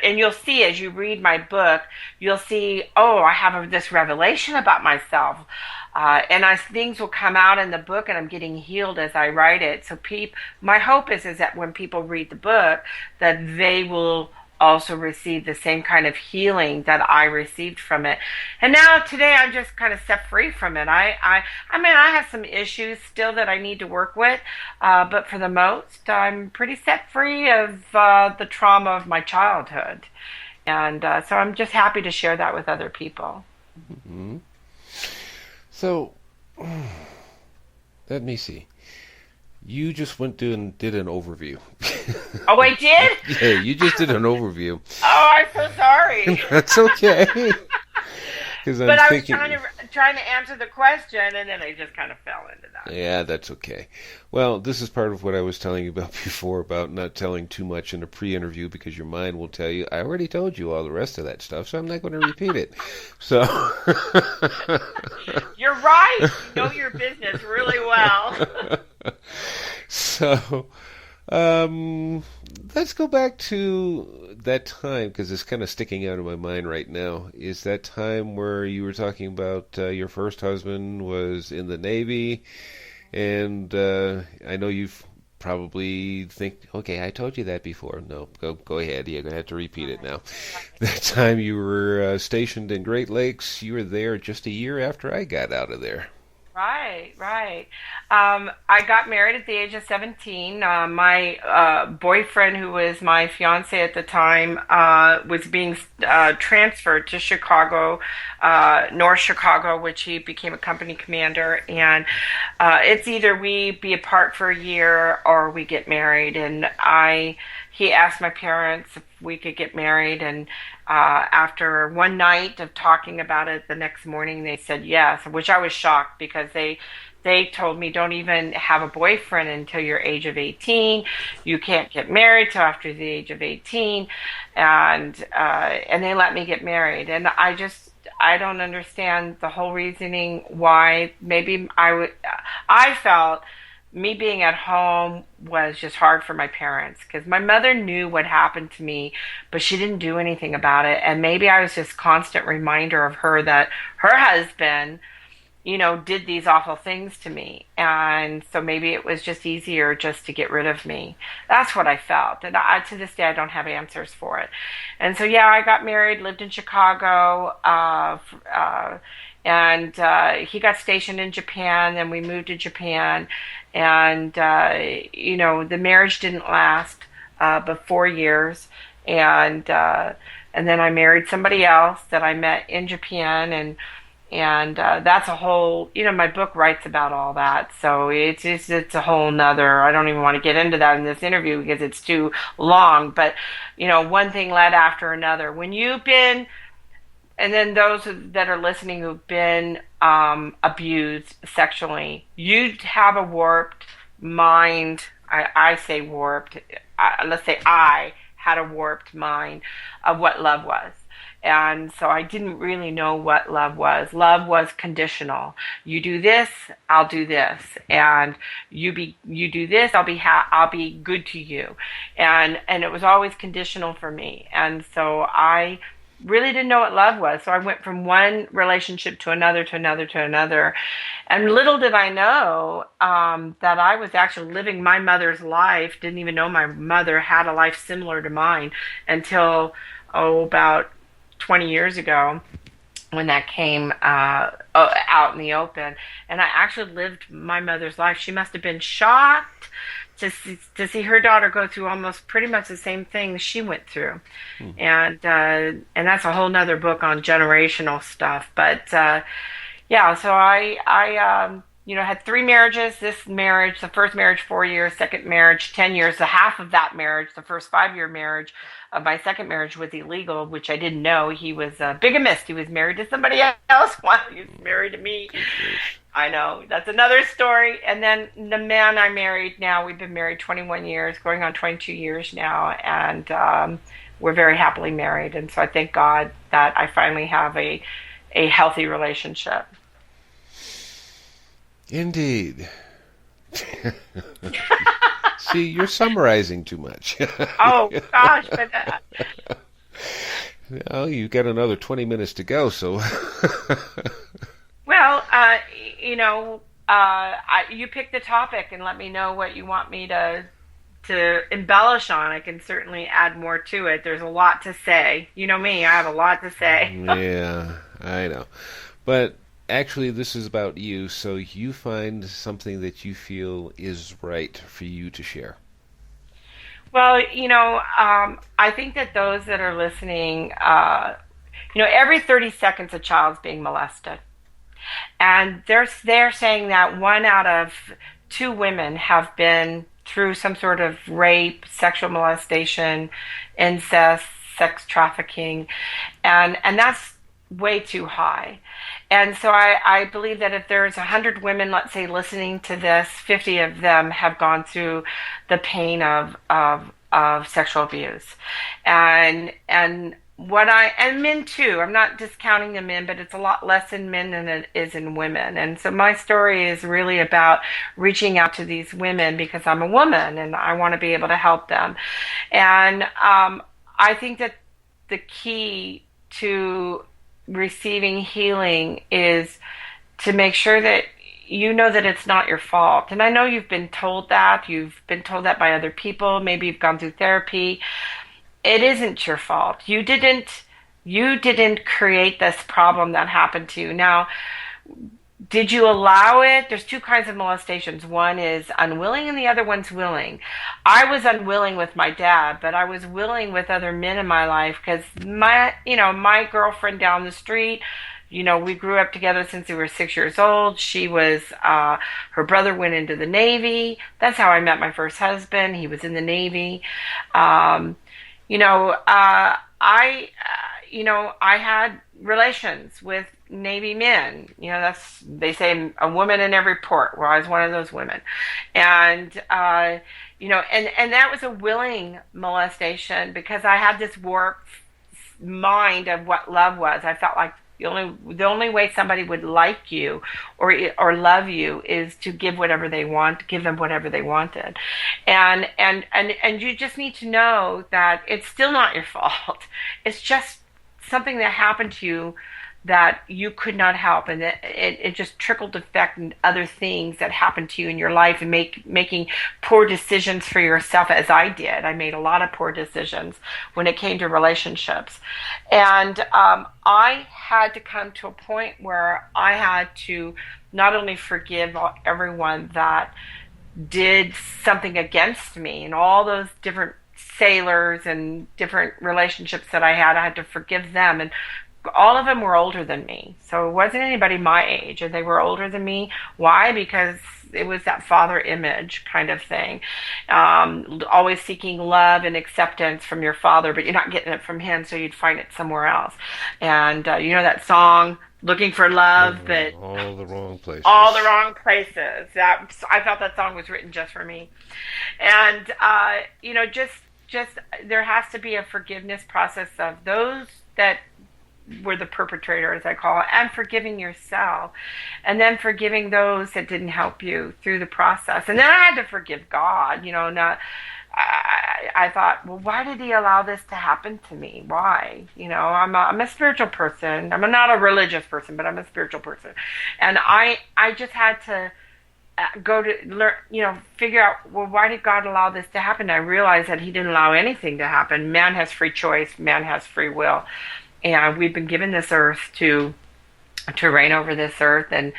and you'll see, as you read my book, you'll see, oh, I have this revelation about myself. And things will come out in the book, and I'm getting healed as I write it. So my hope is that when people read the book, that they will also receive the same kind of healing that I received from it. And now today I'm just kind of set free from it. I mean, I have some issues still that I need to work with, but for the most, I'm pretty set free of the trauma of my childhood. And so I'm just happy to share that with other people. Mm-hmm. So, let me see. You just went through and did an overview. Oh, I did? Yeah, you just did an overview. Oh, I'm so sorry. That's okay. But I was trying to answer the question, and then I just kind of fell into that. Yeah, that's okay. Well, this is part of what I was telling you about before, about not telling too much in a pre-interview, because your mind will tell you, I already told you all the rest of that stuff, so I'm not going to repeat it. So You're right. You know your business really well. So, let's go back to that time, because it's kind of sticking out of my mind right now. Is that time where you were talking about your first husband was in the Navy, and I know you've probably think, okay, I told you that before. No, go ahead. You're going to have to repeat it now. That time you were stationed in Great Lakes, you were there just a year after I got out of there. Right. I got married at the age of 17. My boyfriend, who was my fiance at the time, was being transferred to Chicago, North Chicago, which he became a company commander. And it's either we be apart for a year or we get married. And he asked my parents if we could get married, and after one night of talking about it, the next morning they said yes, which I was shocked, because they told me, don't even have a boyfriend until your age of 18. You can't get married till after the age of 18, and they let me get married. And I don't understand the whole reasoning why. Maybe I felt me being at home was just hard for my parents, because my mother knew what happened to me, but she didn't do anything about it. And maybe I was just constant reminder of her that her husband, did these awful things to me. And so maybe it was just easier just to get rid of me. That's what I felt. And to this day, I don't have answers for it. And so, yeah, I got married, lived in Chicago, and he got stationed in Japan. Then we moved to Japan. And, the marriage didn't last but 4 years, and then I married somebody else that I met in Japan, and that's a whole, my book writes about all that. So it's a whole nother, I don't even want to get into that in this interview because it's too long. But, one thing led after another. When you've been, and then those that are listening who've been abused sexually, you have a warped mind. I say warped. Let's say I had a warped mind of what love was. And so I didn't really know what love was. Love was conditional. You do this, I'll do this, and you do this, I'll be good to you, and it was always conditional for me. And so I really didn't know what love was. So I went from one relationship to another, to another, to another. And little did I know that I was actually living my mother's life. Didn't even know my mother had a life similar to mine until, about 20 years ago, when that came out in the open. And I actually lived my mother's life. She must have been shocked to see her daughter go through almost pretty much the same thing she went through. And that's a whole nother book on generational stuff. But yeah, so I had 3 marriages. This marriage, the first marriage 4 years, second marriage 10 years. The half of that marriage, the first 5-year marriage of my second marriage, was illegal, which I didn't know. He was a bigamist. He was married to somebody else while he was married to me. I know, that's another story. And then the man I married now, we've been married 21 years, going on 22 years now, and we're very happily married. And so I thank God that I finally have a healthy relationship. Indeed. See, you're summarizing too much. Oh, gosh. But, well, you've got another 20 minutes to go, so... Well, you pick the topic and let me know what you want me to embellish on. I can certainly add more to it. There's a lot to say. You know me, I have a lot to say. Yeah, I know. But actually, this is about you, so you find something that you feel is right for you to share. Well, I think that those that are listening, every 30 seconds a child's being molested. And they're saying that 1 out of 2 women have been through some sort of rape, sexual molestation, incest, sex trafficking, and that's way too high. And so I believe that if there's 100 women, let's say, listening to this, 50 of them have gone through the pain of sexual abuse. And men too. I'm not discounting the men, but it's a lot less in men than it is in women. And so my story is really about reaching out to these women because I'm a woman and I want to be able to help them. And I think that the key to receiving healing is to make sure that you know that it's not your fault. And I know you've been told that. You've been told that by other people. Maybe you've gone through therapy. It isn't your fault. You didn't create this problem that happened to you. Now, did you allow it? There's 2 kinds of molestations. One is unwilling and the other one's willing. I was unwilling with my dad, but I was willing with other men in my life because my girlfriend down the street, we grew up together since we were 6 years old. She was, her brother went into the Navy. That's how I met my first husband. He was in the Navy. I had relations with Navy men. They say a woman in every port. Well, I was one of those women. And, and that was a willing molestation because I had this warped mind of what love was. I felt like the only way somebody would like you or love you is to give whatever they want, give them whatever they wanted. And you just need to know that it's still not your fault. It's just something that happened to you that you could not help, and it just trickled effect in other things that happened to you in your life, and making poor decisions for yourself, as I did. I made a lot of poor decisions when it came to relationships, and I had to come to a point where I had to not only forgive everyone that did something against me, and all those different sailors and different relationships that I had to forgive them. And all of them were older than me. So it wasn't anybody my age, and they were older than me. Why? Because it was that father image kind of thing. Always seeking love and acceptance from your father, but you're not getting it from him, so you'd find it somewhere else. And you know that song, Looking for Love, but all the wrong places. All the wrong places. I felt that song was written just for me. And, you know, just there has to be a forgiveness process of those that were the perpetrator, as I call it, and forgiving yourself, and then forgiving those that didn't help you through the process. And then I had to forgive God. You know, I thought, well, why did he allow this to happen to me? Why? You know, I'm a spiritual person. I'm not a religious person, but I'm a spiritual person. And I just had to go to learn, you know, figure out, well, why did God allow this to happen? I realized that he didn't allow anything to happen. Man has free choice. Man has free will. And we've been given this earth to reign over this earth, and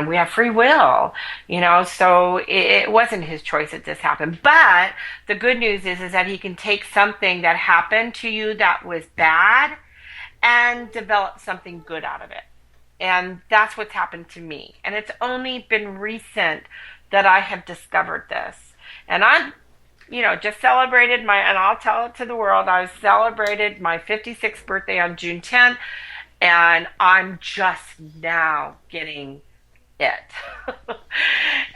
we have free will, you know, so it wasn't his choice that this happened. But the good news is that he can take something that happened to you that was bad and develop something good out of it. And that's what's happened to me. And it's only been recent that I have discovered this. And I'm, you know, just celebrated and I'll tell it to the world, I celebrated my 56th birthday on June 10th, and I'm just now getting it.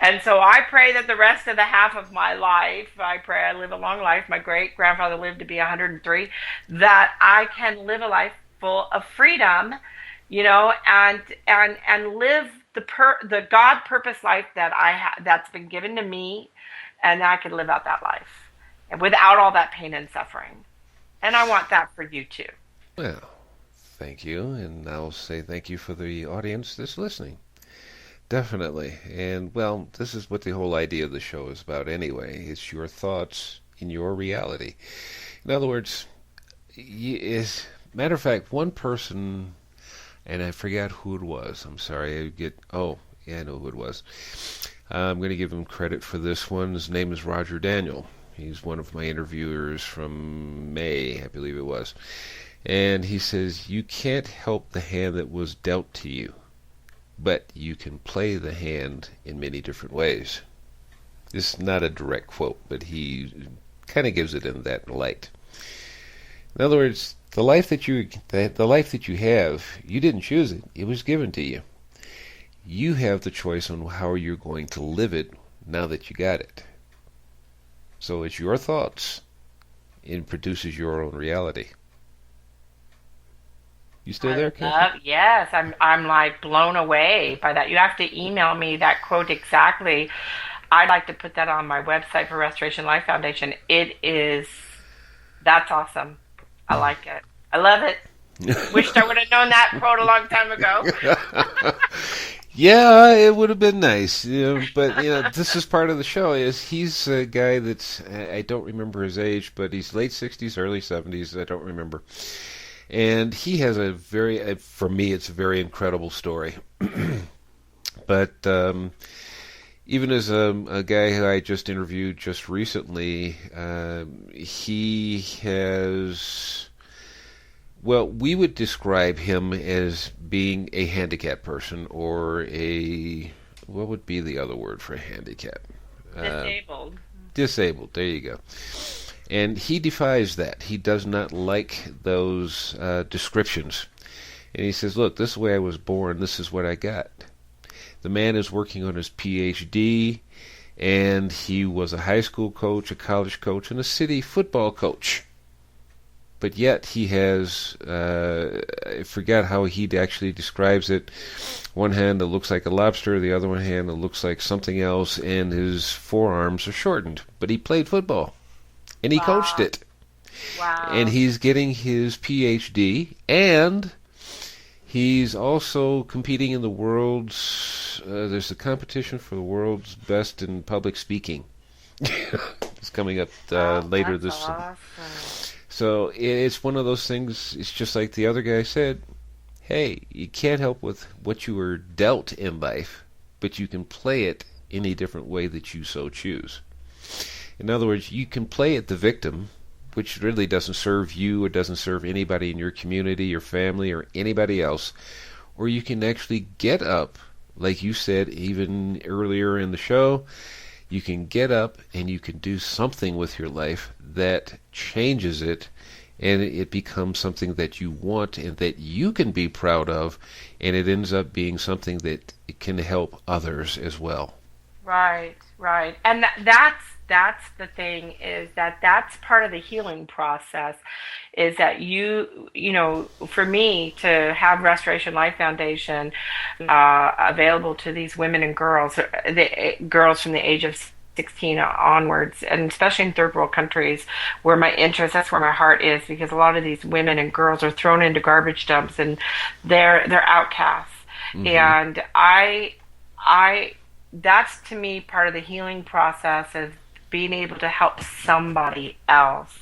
And so I pray that the rest of the half of my life, I pray I live a long life. My great-grandfather lived to be 103, that I can live a life full of freedom, you know, and live the God purpose life that that's been given to me, and I can live out that life without all that pain and suffering. And I want that for you too. Well, thank you, and I'll say thank you for the audience that's listening. Definitely. And, well, this is what the whole idea of the show is about anyway. It's your thoughts in your reality. In other words, matter of fact, one person, and I forgot who it was. I'm sorry. I know who it was. I'm going to give him credit for this one. His name is Roger Daniel. He's one of my interviewers from May, I believe it was. And he says, you can't help the hand that was dealt to you, but you can play the hand in many different ways. This is not a direct quote, but he kind of gives it in that light. In other words, the life that you have, you didn't choose it. It was given to you. You have the choice on how you're going to live it now that you got it. So it's your thoughts. It produces your own reality. You still there, Kathleen? Yes, I'm like blown away by that. You have to email me that quote exactly. I'd like to put that on my website for Restoration Life Foundation. That's awesome. I like it. I love it. Wished I would have known that quote a long time ago. Yeah, it would have been nice, but this is part of the show. He's a guy that's, I don't remember his age, but he's late 60s, early 70s, I don't remember. And he has for me, it's a very incredible story. But even as a guy who I just interviewed just recently, he has... Well, we would describe him as being a handicapped person, or what would be the other word for handicap? Disabled. Disabled, there you go. And he defies that. He does not like those descriptions. And he says, look, this is the way I was born, this is what I got. The man is working on his PhD, and he was a high school coach, a college coach, and a city football coach. But yet he has, I forgot how he actually describes it. One hand it looks like a lobster, the other one hand it looks like something else, and his forearms are shortened. But he played football, and he coached it. Wow. And he's getting his PhD, and he's also competing in the world's, there's a competition for the world's best in public speaking. It's coming up later this summer. Awesome. So it's one of those things, it's just like the other guy said, hey, you can't help with what you were dealt in life, but you can play it any different way that you so choose. In other words, you can play it the victim, which really doesn't serve you, it doesn't serve anybody in your community, your family, or anybody else, or you can actually get up, like you said even earlier in the show, you can get up and you can do something with your life that changes it, and it becomes something that you want and that you can be proud of, and it ends up being something that can help others as well. Right, right. And that's the thing, is that's part of the healing process, is that for me to have Restoration Life Foundation available to these women and girls, the girls from the age of 16 onwards, and especially in third world countries where my interest, that's where my heart is, because a lot of these women and girls are thrown into garbage dumps and they're outcasts. Mm-hmm. And I that's to me part of the healing process of being able to help somebody else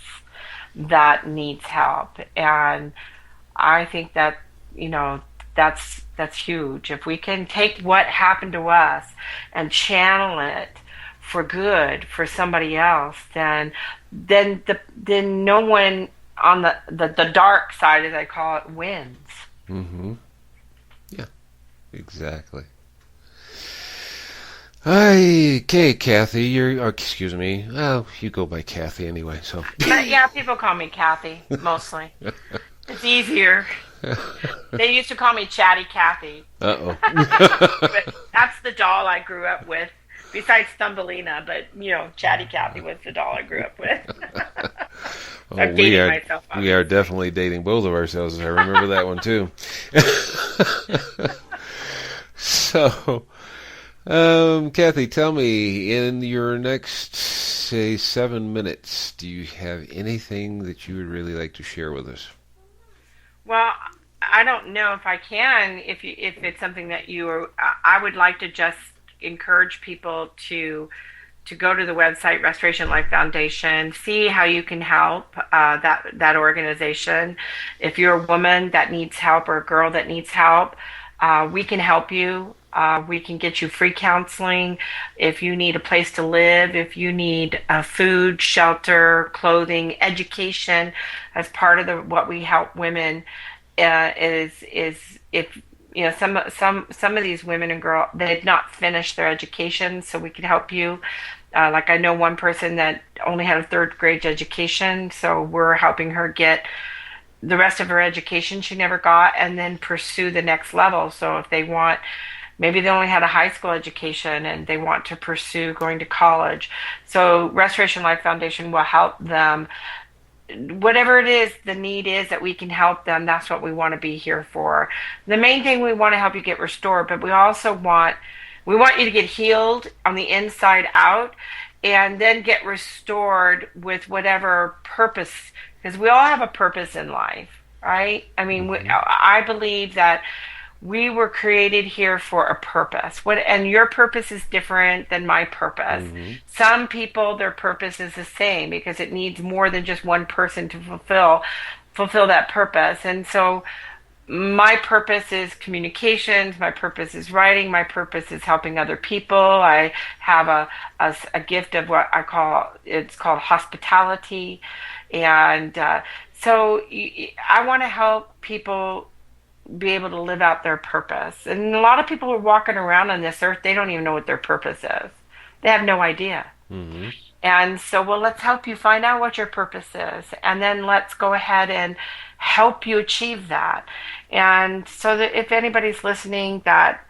that needs help. And I think that, that's huge. If we can take what happened to us and channel it for good for somebody else, then no one on the dark side, as I call it, wins. Mm-hmm. Yeah, exactly. Okay, Kathy, excuse me. Well, you go by Kathy anyway, so. But yeah, people call me Kathy, mostly. It's easier. They used to call me Chatty Kathy. Uh-oh. But that's the doll I grew up with, besides Thumbelina, but, Chatty Kathy was the doll I grew up with. So I'm dating myself. We are definitely dating both of ourselves. I remember that one, too. So... Kathy, tell me, in your next, say, 7 minutes, do you have anything that you would really like to share with us? Well, I don't know if I can, if it's something that I would like to just encourage people to go to the website, Restoration Life Foundation, see how you can help that organization. If you're a woman that needs help or a girl that needs help, we can help you. We can get you free counseling. If you need a place to live, if you need food, shelter, clothing, education, as part of what we help women is if some of these women and girls, they've not finished their education, so we can help you. Like I know one person that only had a third grade education, so we're helping her get the rest of her education she never got and then pursue the next level. So if they want, maybe they only had a high school education and they want to pursue going to college. So Restoration Life Foundation will help them. Whatever it is, the need is that we can help them. That's what we want to be here for. The main thing, we want to help you get restored, but we also want you to get healed on the inside out and then get restored with whatever purpose, because we all have a purpose in life, right? I mean, I believe that we were created here for a purpose. And your purpose is different than my purpose. Mm-hmm. Some people, their purpose is the same because it needs more than just one person to fulfill that purpose. And so my purpose is communications, my purpose is writing, my purpose is helping other people. I have a gift of what it's called hospitality. And so I want to help people be able to live out their purpose. And a lot of people are walking around on this earth, they don't even know what their purpose is. They have no idea. Mm-hmm. And so, let's help you find out what your purpose is. And then let's go ahead and help you achieve that. And so that if anybody's listening that,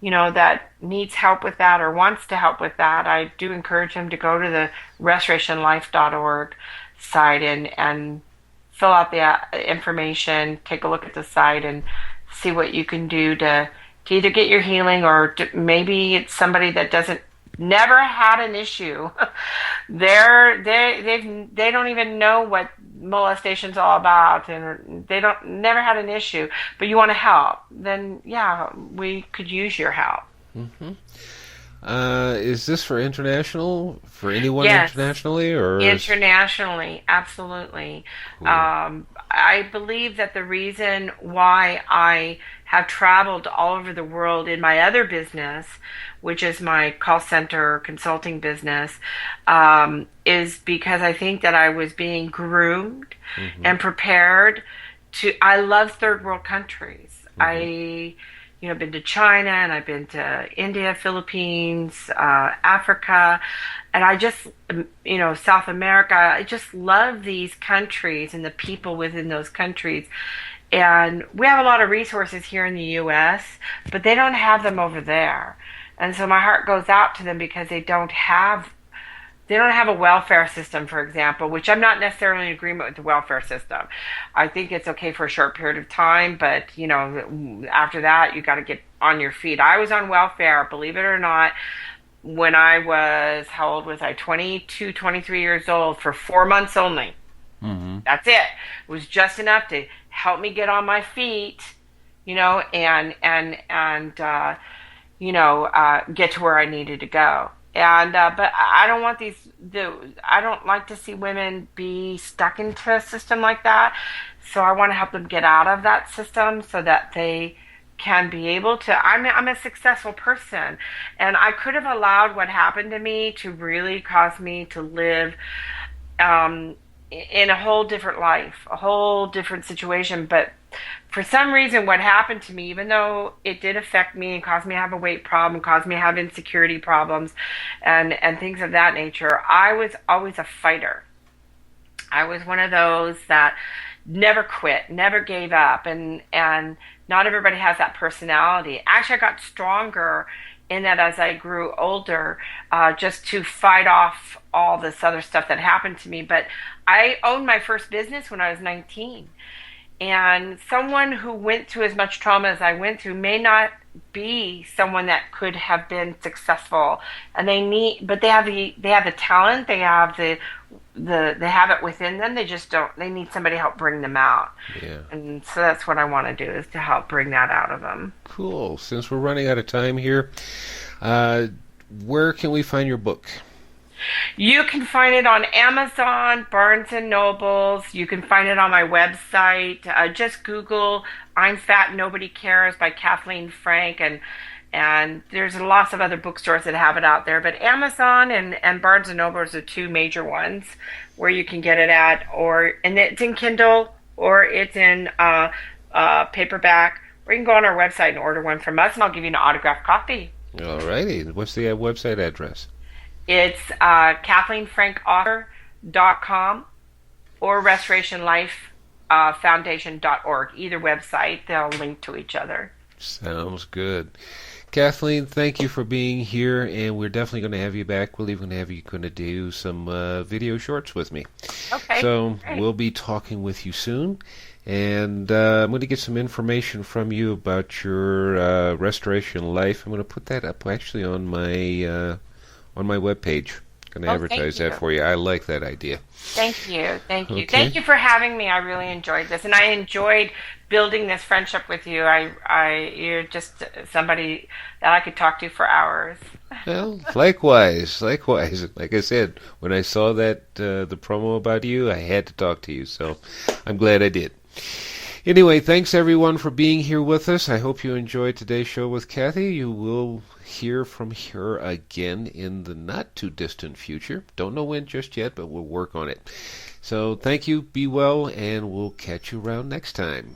that needs help with that or wants to help with that, I do encourage them to go to the restorationlife.org site and fill out the information, take a look at the site, and see what you can do to either get your healing, or maybe it's somebody that never had an issue. They don't even know what molestation's all about, and they never had an issue, but you want to help. Then we could use your help. Mm-hmm. Is this for anyone yes. internationally, or internationally? Absolutely. Cool. I believe that the reason why I have traveled all over the world in my other business, which is my call center consulting business, is because I think that I was being groomed and prepared to. I love third world countries. I been to China, and I've been to India, Philippines, Africa, and I just, South America. I just love these countries and the people within those countries. And we have a lot of resources here in the U.S., but they don't have them over there. And so my heart goes out to them because they don't have a welfare system, for example, which I'm not necessarily in agreement with the welfare system. I think it's okay for a short period of time, but after that, you got to get on your feet. I was on welfare, believe it or not, when I was, how old was I? 22, 23 years old, for 4 months only. That's it. It was just enough to help me get on my feet, and get to where I needed to go. And but I don't want I don't like to see women be stuck into a system like that. So I want to help them get out of that system so that they can be able to. I'm a successful person, and I could have allowed what happened to me to really cause me to live in a whole different life, a whole different situation. But for some reason, what happened to me, even though it did affect me and caused me to have a weight problem, caused me to have insecurity problems, and things of that nature, I was always a fighter. I was one of those that never quit, never gave up, and not everybody has that personality. Actually, I got stronger in that as I grew older, just to fight off all this other stuff that happened to me. But I owned my first business when I was 19. And someone who went through as much trauma as I went through may not be someone that could have been successful. And they have the talent, they have they have it within them. They just don't. They need somebody to help bring them out. Yeah. And so that's what I want to do, is to help bring that out of them. Cool. Since we're running out of time here, where can we find your book? You can find it on Amazon, Barnes & Nobles. You can find it on my website. Just Google "I'm Fat, Nobody Cares" by Kathleen Frank, and there's lots of other bookstores that have it out there. But Amazon and Barnes & Noble are the two major ones where you can get it at, and it's in Kindle, or it's in paperback, or you can go on our website and order one from us, and I'll give you an autographed copy. All righty. What's the website address? It's KathleenFrankAuthor.com or RestorationLifeFoundation.org. Either website, they'll link to each other. Sounds good. Kathleen, thank you for being here, and we're definitely going to have you back. We're even going to do some video shorts with me. Okay. So great. We'll be talking with you soon, and I'm going to get some information from you about your Restoration Life. I'm going to put that up actually on my webpage. Going to advertise that for you. I like that idea. Thank you. Okay. Thank you for having me. I really enjoyed this, and I enjoyed building this friendship with you. You're just somebody that I could talk to for hours. Well, likewise. Like I said, when I saw that the promo about you, I had to talk to you. So I'm glad I did. Anyway, thanks everyone for being here with us. I hope you enjoyed today's show with Kathy. You will hear from her again in the not too distant future. Don't know when just yet, but we'll work on it. So thank you, be well, and we'll catch you around next time.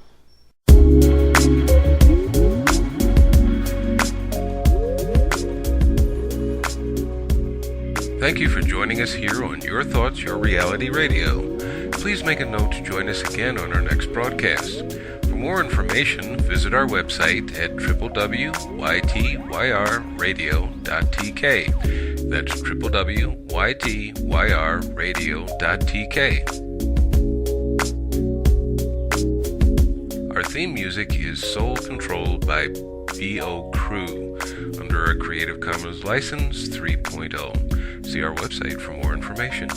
Thank you for joining us here on Your Thoughts, Your Reality Radio. Please make a note to join us again on our next broadcast. For more information, visit our website at www.ytyrradio.tk. That's www.ytyrradio.tk. Our theme music is Soul Controlled by B.O. Crew under a Creative Commons License 3.0. See our website for more information.